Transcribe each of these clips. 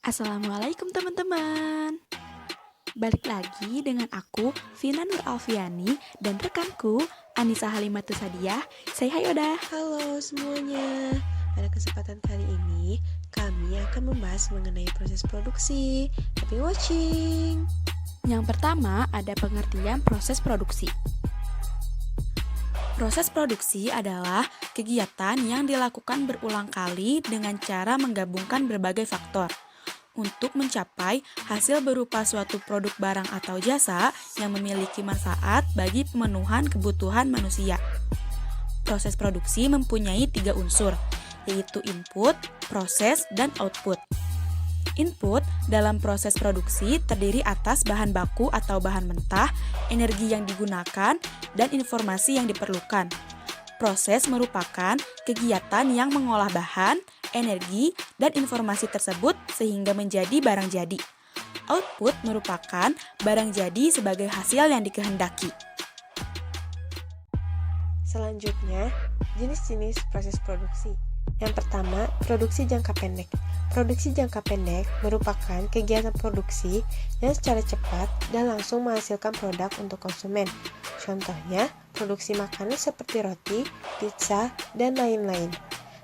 Assalamualaikum teman-teman. Balik lagi dengan aku, Vina Nur Alfiani, dan rekanku, Anissa Halimatus Sadiah. Say hi Oda. Halo semuanya. Pada kesempatan kali ini, kami akan membahas mengenai proses produksi. Happy watching. Yang pertama, ada pengertian proses produksi. Proses produksi adalah kegiatan yang dilakukan berulang kali dengan cara menggabungkan berbagai faktor untuk mencapai hasil berupa suatu produk barang atau jasa yang memiliki manfaat bagi pemenuhan kebutuhan manusia. Proses produksi mempunyai 3 unsur, yaitu input, proses, dan output. Input dalam proses produksi terdiri atas bahan baku atau bahan mentah, energi yang digunakan, dan informasi yang diperlukan. Proses merupakan kegiatan yang mengolah bahan, energi, dan informasi tersebut sehingga menjadi barang jadi. Output merupakan barang jadi sebagai hasil yang dikehendaki. Selanjutnya, jenis-jenis proses produksi. Yang pertama, produksi jangka pendek. Produksi jangka pendek merupakan kegiatan produksi yang secara cepat dan langsung menghasilkan produk untuk konsumen. Contohnya, produksi makanan seperti roti, pizza, dan lain-lain.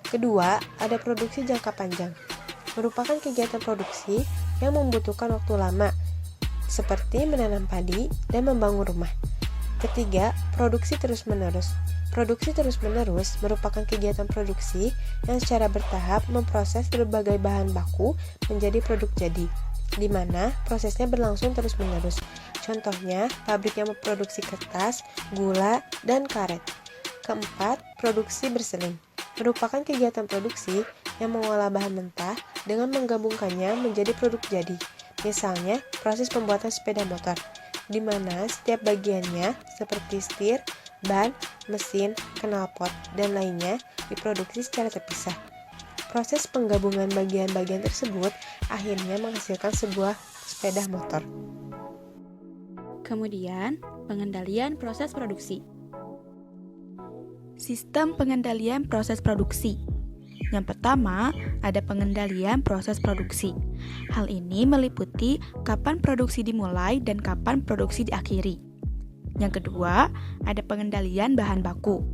Kedua, ada produksi jangka panjang. Merupakan kegiatan produksi yang membutuhkan waktu lama, seperti menanam padi dan membangun rumah. Ketiga, produksi terus-menerus. Produksi terus-menerus merupakan kegiatan produksi yang secara bertahap memproses berbagai bahan baku menjadi produk jadi, di mana prosesnya berlangsung terus-menerus. Contohnya, pabrik yang memproduksi kertas, gula, dan karet. Keempat, produksi berseling. Merupakan kegiatan produksi yang mengolah bahan mentah dengan menggabungkannya menjadi produk jadi. Misalnya, proses pembuatan sepeda motor, di mana setiap bagiannya seperti setir, ban, mesin, knalpot, dan lainnya diproduksi secara terpisah. Proses penggabungan bagian-bagian tersebut akhirnya menghasilkan sebuah sepeda motor. Kemudian, pengendalian proses produksi. Sistem pengendalian proses produksi. Yang pertama, ada pengendalian proses produksi. Hal ini meliputi kapan produksi dimulai dan kapan produksi diakhiri. Yang kedua, ada pengendalian bahan baku.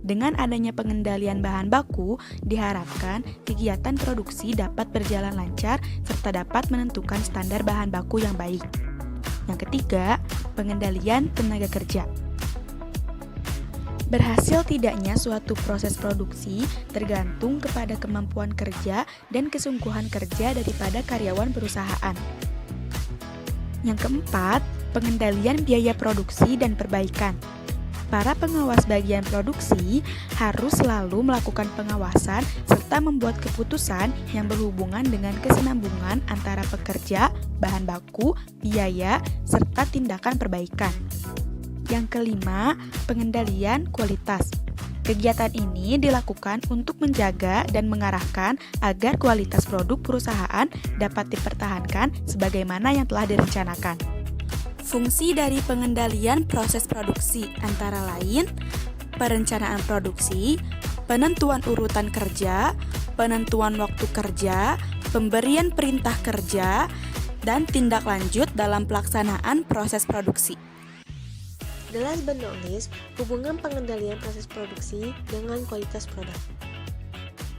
Dengan adanya pengendalian bahan baku, diharapkan kegiatan produksi dapat berjalan lancar serta dapat menentukan standar bahan baku yang baik. Yang ketiga, pengendalian tenaga kerja. Berhasil tidaknya suatu proses produksi tergantung kepada kemampuan kerja dan kesungguhan kerja daripada karyawan perusahaan. Yang keempat, pengendalian biaya produksi dan perbaikan. Para pengawas bagian produksi harus selalu melakukan pengawasan serta membuat keputusan yang berhubungan dengan kesinambungan antara pekerja, bahan baku, biaya, serta tindakan perbaikan. Yang kelima, pengendalian kualitas. Kegiatan ini dilakukan untuk menjaga dan mengarahkan agar kualitas produk perusahaan dapat dipertahankan sebagaimana yang telah direncanakan. Fungsi dari pengendalian proses produksi antara lain perencanaan produksi, penentuan urutan kerja, penentuan waktu kerja, pemberian perintah kerja, dan tindak lanjut dalam pelaksanaan proses produksi. The last but not least, hubungan pengendalian proses produksi dengan kualitas produk.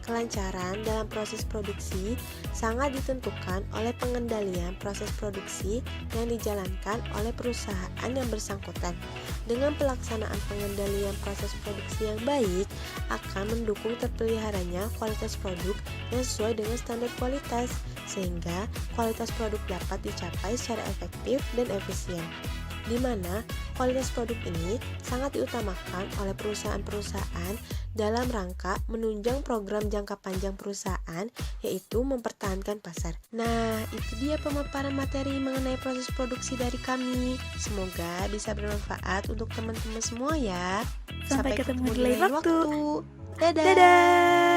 Kelancaran dalam proses produksi sangat ditentukan oleh pengendalian proses produksi yang dijalankan oleh perusahaan yang bersangkutan. Dengan pelaksanaan pengendalian proses produksi yang baik akan mendukung terpeliharanya kualitas produk yang sesuai dengan standar kualitas, sehingga kualitas produk dapat dicapai secara efektif dan efisien, di mana kualitas produk ini sangat diutamakan oleh perusahaan-perusahaan dalam rangka menunjang program jangka panjang perusahaan, yaitu mempertahankan pasar. Nah, itu dia pemaparan materi mengenai proses produksi dari kami. Semoga bisa bermanfaat untuk teman-teman semua ya. Sampai ketemu di lain waktu. Dadah! Dadah!